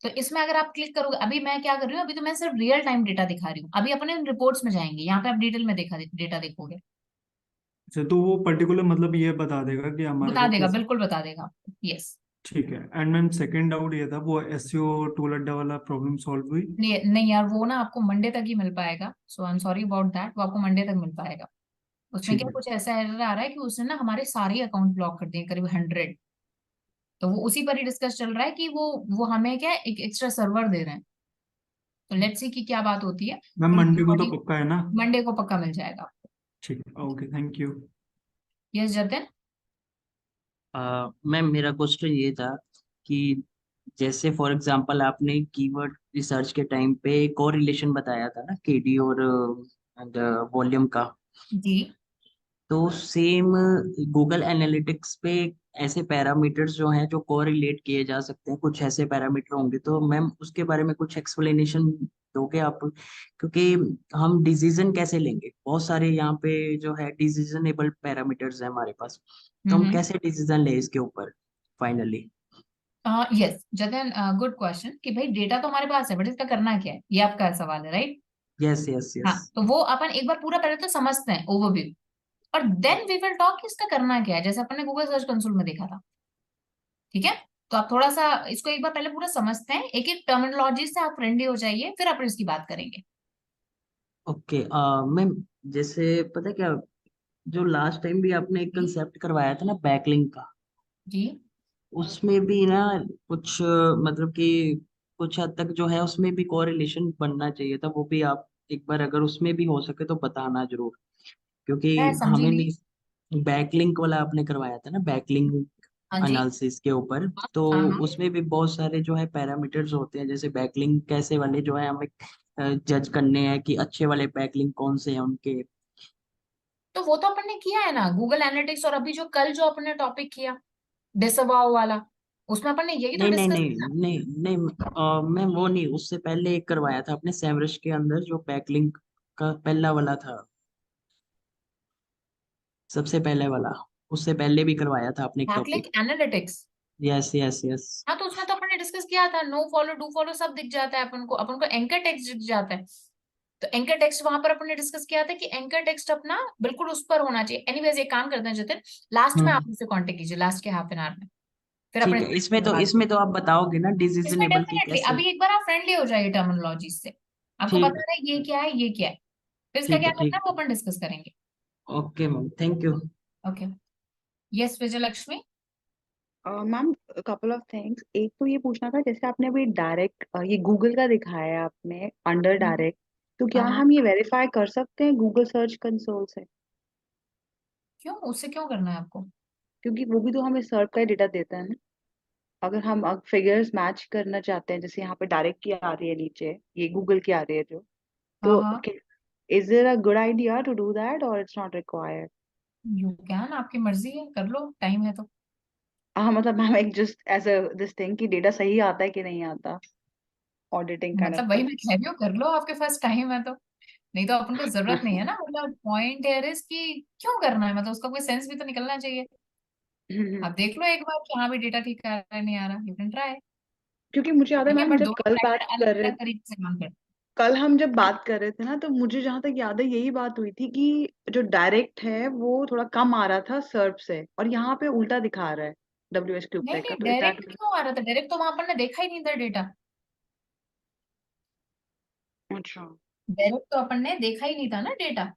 तो इसमें अगर आप क्लिक करोगे, अभी मैं क्या कर रही हूँ, अभी तो मैं सिर्फ रियल टाइम डेटा दिखा रही हूँ। अभी अपने रिपोर्ट्स में जाएंगे, यहाँ पे आप डिटेल में देखा डेटा देखोगे। अच्छा, तो वो पर्टिकुलर मतलब ये बता देगा कि हमारे बता को देगा, किस। बिल्कुल बता देगा आपको। यस। ठीक है। एंड मैम, सेकंड डाउट ये था, वो एसईओ टूल अड्डा वाला प्रॉब्लम सॉल्व हुई? नहीं नहीं यार, वो ना आपको मंडे तक ही मिल पाएगा, so I am sorry about that, वो आपको मंडे तक मिल पाएगा। उसमें ठीक क्या है। कुछ ऐसा एरर आ रहा है कि उसने ना हमारे सारे अकाउंट ब्लॉक कर दिए, करीब 100। तो वो उसी पर ही डिस्कस चल रहा है कि वो हमें क्या एक एक्स्ट्रा सर्वर दे रहे हैं। तो लेट्स सी कि क्या बात होती है। मैम, मंडे को तो बॉडी पक्का है ना? मंडे को पक्का मिल जाएगा। ठीक है, okay, thank you. Yes Jatin. Ma'am मेरा क्वेश्चन ये था कि जैसे फॉर एग्जांपल आपने कीवर्ड रिसर्च के टाइम पे कोरिलेशन बताया था ना केडी और वॉल्यूम का, जी। तो सेम गूगल एनालिटिक्स पे ऐसे पैरामीटर्स जो हैं जो कोरिलेट किए जा सकते हैं, कुछ ऐसे पैरामीटर होंगे, तो मैम उसके बारे में कुछ एक्सप्लेनेशन दोगे आप? क्योंकि हम डिसीजन कैसे लेंगे, बहुत सारे यहाँ पे जो है डिसीजनेबल पैरामीटर्स हैं हमारे पास, तो हम हम्म। कैसे डिसीजन लें इसके ऊपर फाइनली? यस जतन, गुड क्वेश्चन कि भाई डेटा तो हमारे पास है बट इसका करना क्या है, ये आपका सवाल है, राइट? यस यस हाँ, यस। तो वो अपन एक बार पूरा पहले तो समझते हैं ओवरव्यू, और देन वी विल टॉक इसका करना क्या है, जैसे अपन ने गूगल सर्च कंसोल में देखा था। ठीक है, तो आप थोड़ा सा इसको एक बार पहले पूरा समझते हैं, एक एक टर्मिनोलॉजी से आप फ्रेंडली हो जाइए, फिर अपन इसकी बात करेंगे। ओके मैम, जैसे पता है क्या, जो लास्ट टाइम भी आपने एक जी कंसेप्ट करवाया था ना बैकलिंक का, जी। उसमें भी ना कुछ मतलब कि कुछ हद तक जो है उसमें भी कोरिलेशन बनना चाहिए था, वो भी आप एक बार अगर उसमें भी हो सके तो बताना जरूर, क्योंकि मैं समझी हमें नहीं। नहीं, बैकलिंक वाला आपने करवाया था ना, बैकलिंक हाँ जी। एनालिसिस के ऊपर, हाँ तो हाँ हाँ। उसमें भी बहुत सारे जो है पैरामीटर्स होते हैं, जैसे बैकलिंक कैसे वाले जो है हमें जज करने हैं कि अच्छे वाले बैकलिंक कौन से हैं उनके। तो वो तो अपन ने किया है ना गूगल एनालिटिक्स, और अभी जो कल जो अपन ने टॉपिक किया डिसअवाउ वाला, उसमें अपन ने यही तो नहीं नहीं डिस्कस नहीं किया। नहीं नहीं, मैं वो नहीं, उससे पहले एक करवाया था अपने सेमरश के अंदर जो बैकलिंक का पहला वाला था, सबसे पहले वाला, उससे पहले भी करवाया था आपने एक backlink topic. Analytics. Yes yes yes. हाँ, तो उसमें तो अपन ने डिस्कस किया था, नो फॉलो डू फॉलो सब दिख जाता है अपन को एंकर टेक्स्ट दिख जाता है। तो एंकर टेक्स्ट वहां पर अपन ने डिस्कस किया था कि एंकर टेक्स्ट अपना बिल्कुल उस पर होना चाहिए। एनीवेज एक काम करते हैं जतिन, लास्ट में आप हम्म। मुझसे कांटेक्ट कीजिए, लास्ट के हाफ एन आवर में, फिर अपन ठीक है, इस पर बात। इसमें तो आप बताओगे ना इसमें डिसीजनेबल की डेफिनेटली कैसे। अभी एक बार आप फ्रेंडली हो जाइए टर्मिनोलॉजी से, आपको ठीक है, पता है ये क्या है ये क्या है, फिर इसका ठीक क्या है, करना ठीक। है वो अपन डिस्कस करेंगे। Okay ma'am, thank you. Okay. Yes Vijayalakshmi. Ma'am couple of things, एक तो ये पूछना था, जैसे आपने अभी डायरेक्ट ये गूगल का दिखाया आपने अंडर डायरेक्ट, तो क्या हाँ हाँ। हम ये वेरीफाई कर सकते हैं गूगल सर्च कंसोल से? क्यों, उससे क्यों करना है आपको? क्योंकि वो भी तो हमें सर्च का डेटा देता है ना। अगर हम फिगर्स मैच करना चाहते हैं, जैसे यहाँ पे डायरेक्ट की आ रही है, नीचे ये गूगल की आ रही है जो, हाँ तो हाँ। Is there a good idea to do that और it's not required? You can, आपकी मर्जी है, कर लो, टाइम है तो। हाँ मतलब मैम, एक just as a this thing कि डेटा सही आता है कि नहीं आता, ऑडिटिंग काइंड ऑफ मतलब वही थिंग। मैं कह रही हूँ, कर लो, आपके पास टाइम है तो। नहीं तो अपन को जरूरत नहीं है ना, मतलब पॉइंट है इज कि क्यों करना है, मतलब उसका कोई सेंस भी तो निकलना चाहिए। आप देख लो एक बार कि हाँ भी डेटा ठीक आ रहा है नहीं आ रहा, यू कैन ट्राई। क्योंकि मुझे याद है ठीक है, मैम, बट जब दोनों कल बात फैक्टर कर अलग रहे अलग तरीके से काम करते कल हम जब बात कर रहे थे ना, तो मुझे जहां तक याद है यही बात हुई थी कि जो डायरेक्ट है वो थोड़ा कम आ रहा था सर्च से, और यहाँ पे उल्टा दिखा रहा है WH क्यूब हैं। नहीं टेक का, नहीं, तो इज दैट? डायरेक्ट क्यों आ रहा था, डायरेक्ट तो वहां अपन ने देखा ही नहीं था डेटा। अच्छा। डायरेक्ट तो अपन ने देखा ही नहीं था ना डेटा,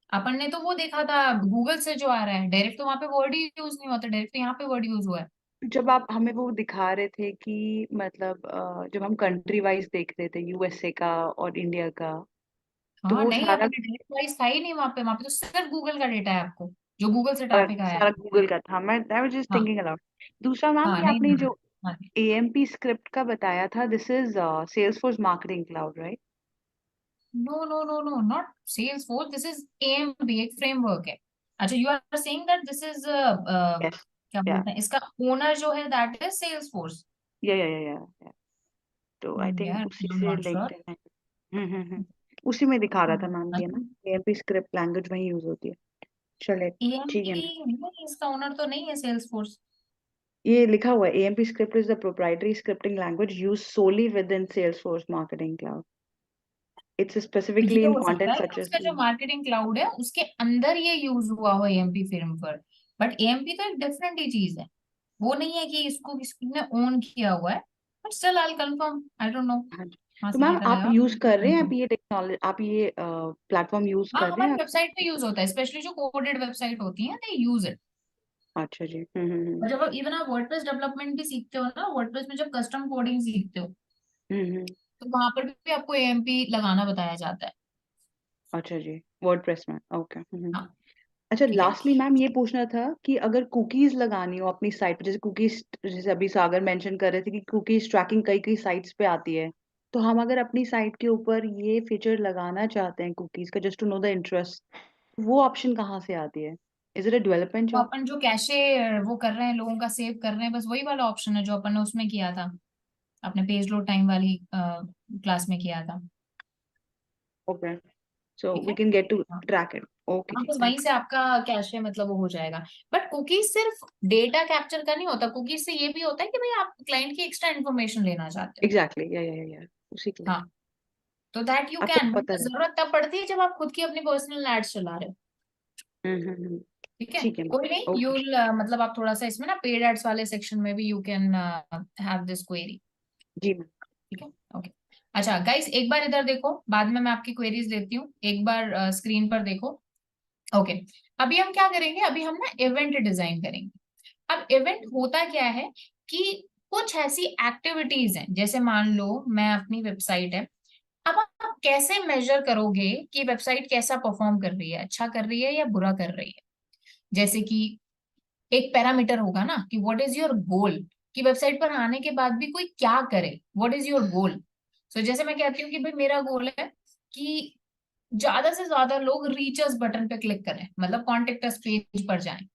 अपन ने तो वो देखा था गूगल से जो आ रहा है, डायरेक्ट तो वहां पे वर्ड ही यूज नहीं होता, डायरेक्ट तो यहाँ पे वर्ड यूज हुआ है। जब आप हमें वो दिखा रहे थे कि मतलब जब हम कंट्री वाइज देख रहे थे USA का और इंडिया का, तो हाँ वो नहीं, सारा अपन ने डायरेक्ट प्राइस था ही नहीं वहां पे तो सिर्फ गूगल का डेटा है आपको, जो गूगल से ट्रैफिक आया है। सारा गूगल का था। मैं आई वाज जस्ट हाँ थिंकिंग अलाउड। दूसरा मैम, हाँ। ये नहीं आपने नहीं। जो हाँ। AMP स्क्रिप्ट का बताया था, this is Salesforce marketing cloud, right? No no no no, not Salesforce, this is AMP, एक फ्रेमवर्क है। अच्छा, you are saying that this is yes. क्या या बोलते हैं इसका, ओनर जो है दैट इज सेल्स फोर्स। या तो आई थिंक यार उसी आई एम से नॉट श्योर। लेते हैं। उसी में दिखा रहा था मैम, ये ना AMP स्क्रिप्ट लैंग्वेज वही यूज होती है। चले, ठीक है। एएमपी नहीं, इसका ओनर तो नहीं है सेल्स फोर्स। ये लिखा हुआ है, AMP script is the proprietary scripting language use solely within Salesforce marketing cloud. It's ये स्पेसिफिकली इन हो सकता कंटेंट है कि सच एज। उसका जो मार्केटिंग क्लाउड है उसके अंदर ये यूज हुआ हो एएमपी फ्रेमवर्क, बट एएमपी तो एक डिफरेंट ही चीज है, वो नहीं है कि इसको किसी ने ओन किया हुआ है। But still I confirm, I don't know हाँ जी। कहाँ तो से मैम डेटा आप लाया। यूज कर रहे हैं, आप ये टेक्नोलॉजी, आप ये प्लेटफॉर्म यूज हाँ, कर रहे हमारी हैं? वेबसाइट पे यूज होता है, स्पेशली जो कोडेड वेबसाइट होती है दे यूज इट। अच्छा जी। और जब इवन आप वर्डप्रेस डेवलपमेंट भी सीखते हो ना, वर्डप्रेस में जब कस्टम कोडिंग सीखते हो, हम्म। तो वहां पर भी आपको एएमपी लगाना बताया जाता है। अच्छा जी, वर्डप्रेस में, ओके। हाँ। अच्छा, ठीक है। लास्टली मैम ये पूछना था कि अगर कुकीज लगानी हो अपनी साइट पे, जैसे कुकीज, जैसे अभी सागर मेंशन कर रहे थे कि कुकीज ट्रैकिंग कई कई साइट्स पे आती है, तो हम अगर अपनी साइट के ऊपर ये फीचर लगाना चाहते हैं कुकीज का, just to know the interest, वो ऑप्शन कहाँ से आती है? इज इट अ डेवलपमेंट तो जॉब? अपन जो कैशे वो कर रहे हैं, लोगों का सेव कर रहे हैं, बस वही वाला ऑप्शन है जो अपन ने उसमें किया था, अपने पेज लोड टाइम वाली क्लास में किया था। ओके, सो ठीक वी है। कैन गेट टू हाँ ट्रैक इट। ओके हाँ, जी, तो वहीं से आपका कैश है मतलब वो हो जाएगा। बट कुकीज सिर्फ डेटा कैप्चर का नहीं होता, कुकीज से ये भी होता है कि भाई आप क्लाइंट की एक्स्ट्रा इन्फॉर्मेशन लेना चाहते हो। एग्जैक्टली, या उसी के लिए। हाँ, तो दैट यू आपको कैन, पता बट है। जरूरत तब पड़ती है जब आप खुद की अपनी पर्सनल एड्स चला रहे हो। हम्म। ठीक है, ठीक है कोई नहीं, ओके। यूल मतलब आप थोड़ा सा इसमें ना पेड एड्स वाले सेक्शन में भी you can have this query. जी मैम। ठीक है, ओके। अच्छा गाइस, एक बार इधर देखो, बाद में मैं आपकी क्वेरीज देती हूँ, एक बार स्क्रीन पर देखो। ओके, अभी हम क्या करेंगे, अभी हम ना इवेंट डिजाइन करेंगे। अब इवेंट होता क्या है कि कुछ ऐसी एक्टिविटीज हैं, जैसे मान लो मैं अपनी वेबसाइट है, अब आप कैसे मेजर करोगे कि वेबसाइट कैसा परफॉर्म कर रही है, अच्छा कर रही है या बुरा कर रही है। जैसे कि एक पैरामीटर होगा ना कि व्हाट इज योर गोल, कि वेबसाइट पर आने के बाद भी कोई क्या करे, व्हाट इज योर गोल। सो जैसे मैं कहती हूँ कि भाई मेरा गोल है कि ज्यादा से ज्यादा लोग रीचर्स बटन पे क्लिक करें, मतलब कॉन्टेक्ट अस पेज पर जाएं।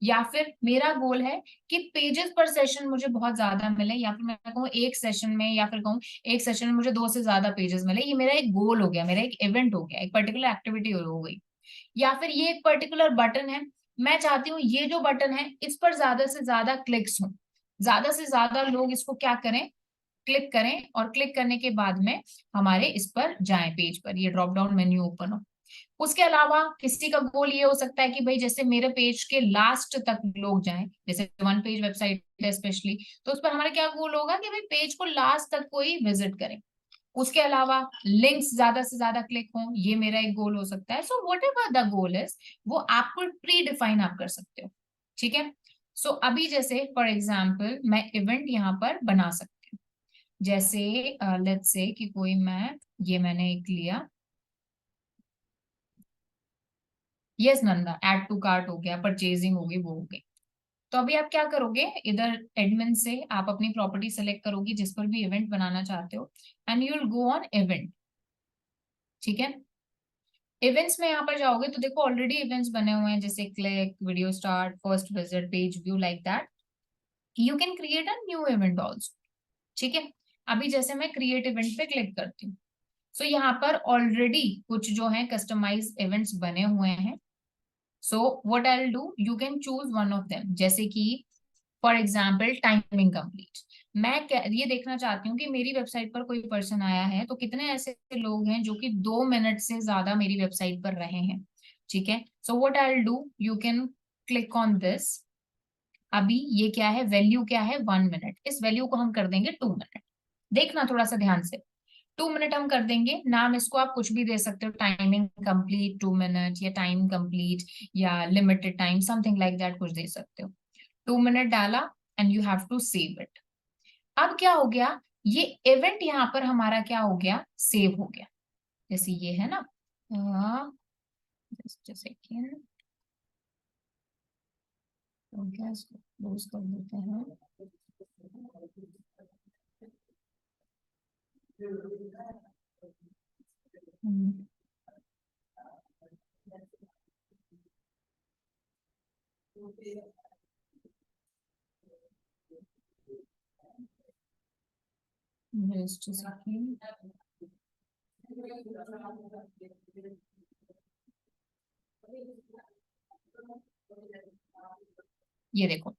या फिर मेरा गोल है कि पेजेस पर सेशन मुझे बहुत ज्यादा मिले, या फिर मैं कहूँ एक सेशन में, या फिर कहूँ एक सेशन में मुझे 2 से ज्यादा पेजेस मिले। ये मेरा एक गोल हो गया, मेरा एक इवेंट हो गया, एक पर्टिकुलर एक्टिविटी हो गई। या फिर ये एक पर्टिकुलर बटन है, मैं चाहती हूँ ये जो बटन है इस पर ज्यादा से ज्यादा क्लिक्स हो, ज्यादा से ज्यादा लोग इसको क्या करें, क्लिक करें, और क्लिक करने के बाद में हमारे इस पर जाएं, पेज पर ये ड्रॉप डाउन मेन्यू ओपन हो। उसके अलावा किसी का गोल ये हो सकता है कि भाई जैसे मेरे पेज के लास्ट तक लोग जाएं, जैसे वन पेज वेबसाइट है स्पेशली, तो उस पर हमारा क्या गोल होगा कि भाई पेज को लास्ट तक कोई विजिट करे। उसके अलावा लिंक्स ज्यादा से ज्यादा क्लिक हों, ये मेरा एक गोल हो सकता है। So what ever the goal is, वो आपको प्री डिफाइन आप कर सकते हो। ठीक है, सो अभी जैसे फॉर एग्जाम्पल मैं इवेंट यहाँ पर बना सकती हूँ। जैसे लेट्स से कि कोई मैं, ये मैंने एक लिया, yes Nanda, add to cart हो गया, परचेजिंग हो गई, वो हो गई। तो अभी आप क्या करोगे, इधर एडमिन से आप अपनी प्रॉपर्टी सेलेक्ट करोगी जिस पर भी इवेंट बनाना चाहते हो, and you will go on event. ठीक है, इवेंट्स में यहाँ पर जाओगे तो देखो ऑलरेडी इवेंट्स बने हुए हैं, जैसे click, video start, first visit, page view, like that. You can create a new event also. ठीक है, अभी जैसे मैं क्रिएट इवेंट पे क्लिक करती हूँ, सो यहाँ पर ऑलरेडी कुछ जो है कस्टमाइज इवेंट्स बने हुए हैं। So what I will do, you can choose one of them, जैसे कि फॉर एग्जाम्पल टाइमिंग कंप्लीट। मैं ये देखना चाहती हूँ कि मेरी वेबसाइट पर कोई पर्सन आया है तो कितने ऐसे लोग हैं जो कि 2 मिनट से ज्यादा मेरी वेबसाइट पर रहे हैं। ठीक है, so what I will do, you can click on this. अभी ये क्या है, वैल्यू क्या है, 1 मिनट, इस वैल्यू को हम कर देंगे 2 मिनट। देखना थोड़ा सा ध्यान से, 2 मिनट हम कर देंगे। नाम इसको आप कुछ भी दे सकते हो, टाइमिंग कंप्लीट 2 मिनट, या टाइम कंप्लीट, या limited time, something like that कुछ दे सकते हो। 2 मिनट डाला and you have to save it. अब क्या हो गया, ये इवेंट यहाँ पर हमारा क्या हो गया, सेव हो गया। जैसे ये है ना, जस्ट सेकेंड, तो क्या इसको क्लोज कर देते हैं। हम्म, just a second. ये देखो,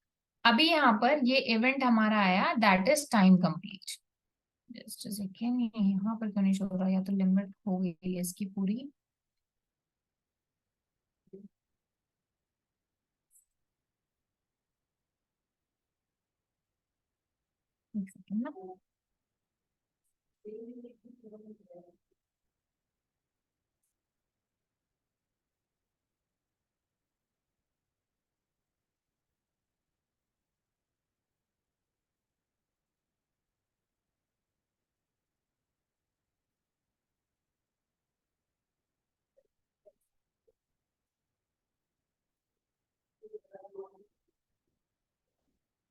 अभी यहाँ पर ये इवेंट हमारा आया, that is time complete. Just a second, ये यहाँ पर क्यों नहीं शो रहा, या तो लिमिट हो गई है इसकी पूरी। एक सेकेंड ना,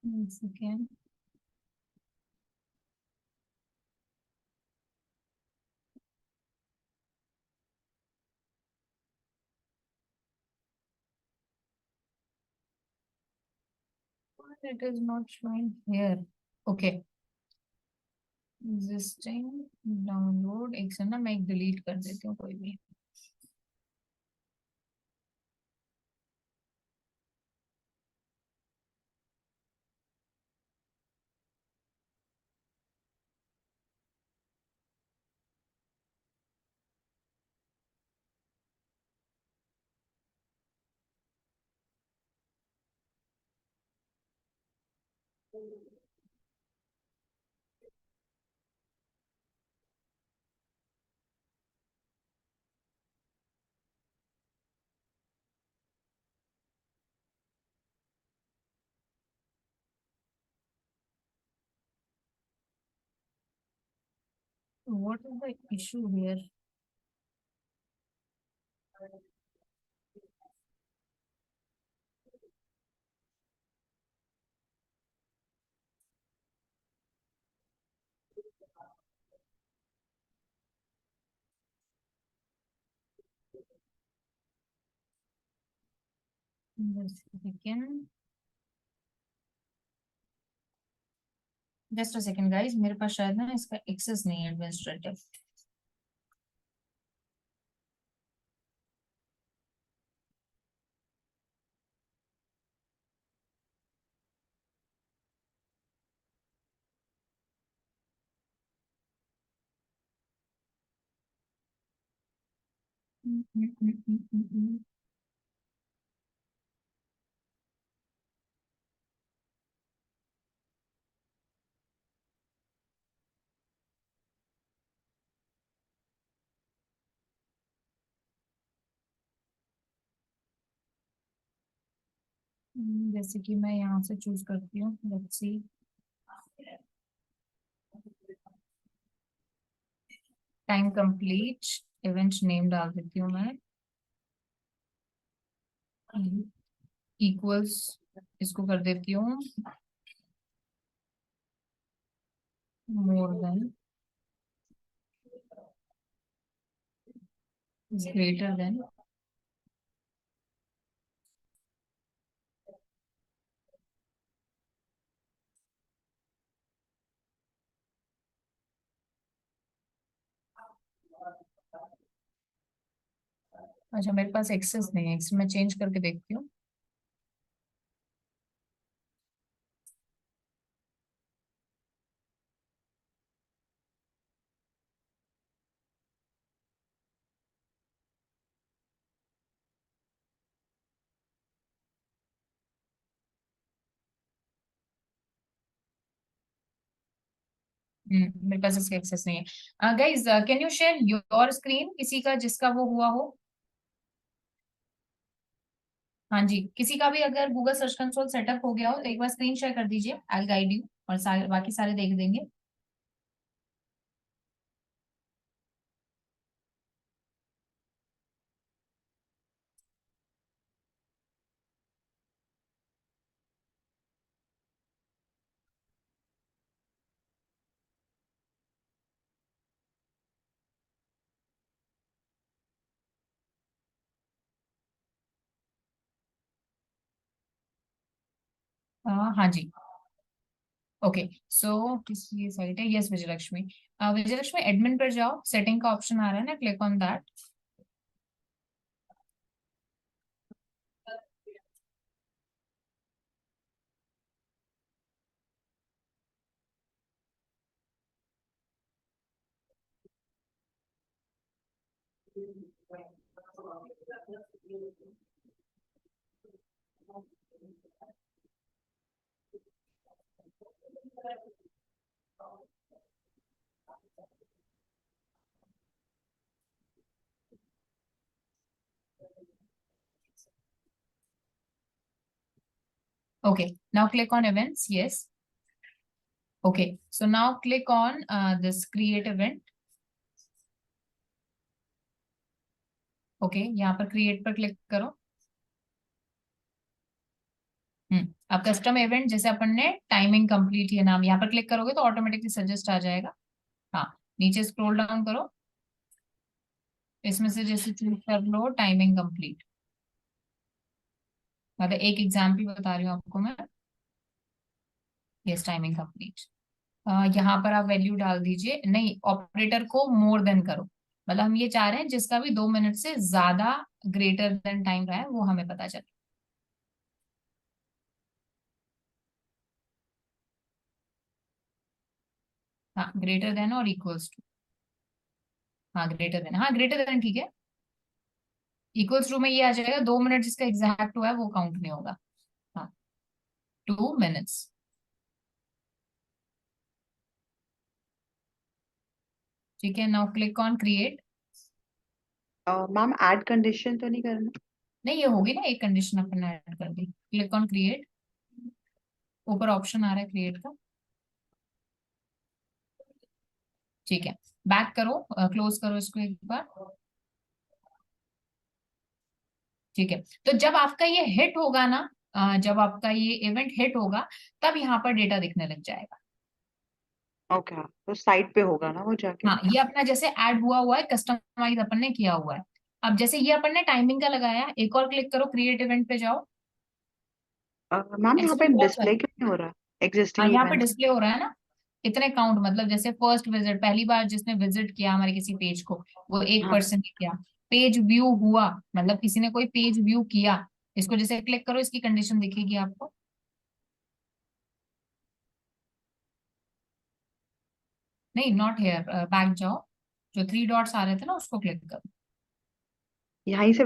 एक second. It is not showing here. Okay. Existing download, एक से ना मैं एक डिलीट कर देती हूँ कोई भी। What is the issue here? Just a second guys, मेरे पास शायद ना इसका एक्सेस नहीं है एडमिनिस्ट्रेटिव। जैसे कि मैं यहाँ से चूज करती हूँ, let's see. Time complete, event name डाल देती हूँ मैं, इक्वल्स इसको कर देती हूँ मोर देन, ग्रेटर देन। अच्छा, मेरे पास एक्सेस नहीं है, मैं चेंज करके देखती हूँ। मेरे पास इसका एक्सेस नहीं है। Guys, can you share your screen, किसी का जिसका वो हुआ हो। हाँ जी, किसी का भी अगर गूगल सर्च कंसोल सेटअप हो गया हो तो एक बार स्क्रीन शेयर कर दीजिए, आई गाइड यू, और बाकी सारे देख देंगे। हाँ जी, ओके। सो किसी ये साइट है, यस विजयलक्ष्मी। विजयलक्ष्मी एडमिन पर जाओ, सेटिंग का ऑप्शन आ रहा है ना, click on that. Okay, now click on events. Yes. Okay, so now click on this create event. Okay, यहाँ पर create पर क्लिक करो। अब कस्टम इवेंट, जैसे अपन ने टाइमिंग कंप्लीट ये नाम यहाँ पर क्लिक करोगे तो ऑटोमेटिकली सजेस्ट आ जाएगा। हाँ, नीचे स्क्रॉल डाउन करो, इसमें से जैसे चूज कर लो टाइमिंग कंप्लीट। मतलब एक एग्जाम्पल बता रही हूँ आपको मैं। Yes, timing complete. यहाँ पर आप वैल्यू डाल दीजिए, नहीं ऑपरेटर को मोर देन करो, मतलब हम ये चाह रहे हैं जिसका भी 2 मिनट से ज्यादा ग्रेटर देन टाइम रहा है वो हमें पता चले। हाँ, ग्रेटर देन और इक्वल्स टू। हाँ, ग्रेटर देन, हाँ ग्रेटर देन ठीक है। इक्वल्स टू में ये आ जाएगा 2 मिनट जिसका एग्जैक्ट हुआ है वो काउंट नहीं होगा। हाँ, 2 मिनट्स। ठीक है, now click on create. Ma'am add condition तो नहीं करना? नहीं, ये होगी ना, एक कंडीशन अपन ने ऐड कर दी। क्लिक ऑन क्रिएट, ऊपर ऑप्शन आ रहा है क्रिएट का। ठीक है, बैक करो, क्लोज करो इसको एक बार। ठीक है, तो जब आपका ये हिट होगा ना, जब आपका ये इवेंट हिट होगा, तब यहाँ पर डेटा दिखने लग जाएगा। ओके, तो साइट पे होगा ना वो जाके? हाँ, ये अपना जैसे ऐड हुआ है, कस्टमाइज अपन ने किया हुआ है। अब जैसे ये अपन ने टाइमिंग का लगाया, एक और क्लिक करो, क्रिएट इवेंट पे जाओ। मैम यहाँ ऐसे पे तो बहुत डिस्प्ले सारे, क्यों नहीं हो रहा हाँ एग्जिस्टिंग यहाँ पे इवेंट्स? डिस्प्ले हो रहा है ना, इतने काउंट, मतलब जैसे फर्स्ट विजिट, पहली बार जिसने विजिट किया हमारे किसी पेज को, वो एक हाँ। पर्सन ने किया। पेज व्यू हुआ, मतलब किसी ने कोई पेज व्यू किया, इसको जैसे क्लिक करो, इसकी कंडीशन दिखेगी आपको। नहीं, नॉट हेयर, बैक जाओ, जो 3 डॉट्स आ रहे थे ना, उसको क्लिक करो। यहीं से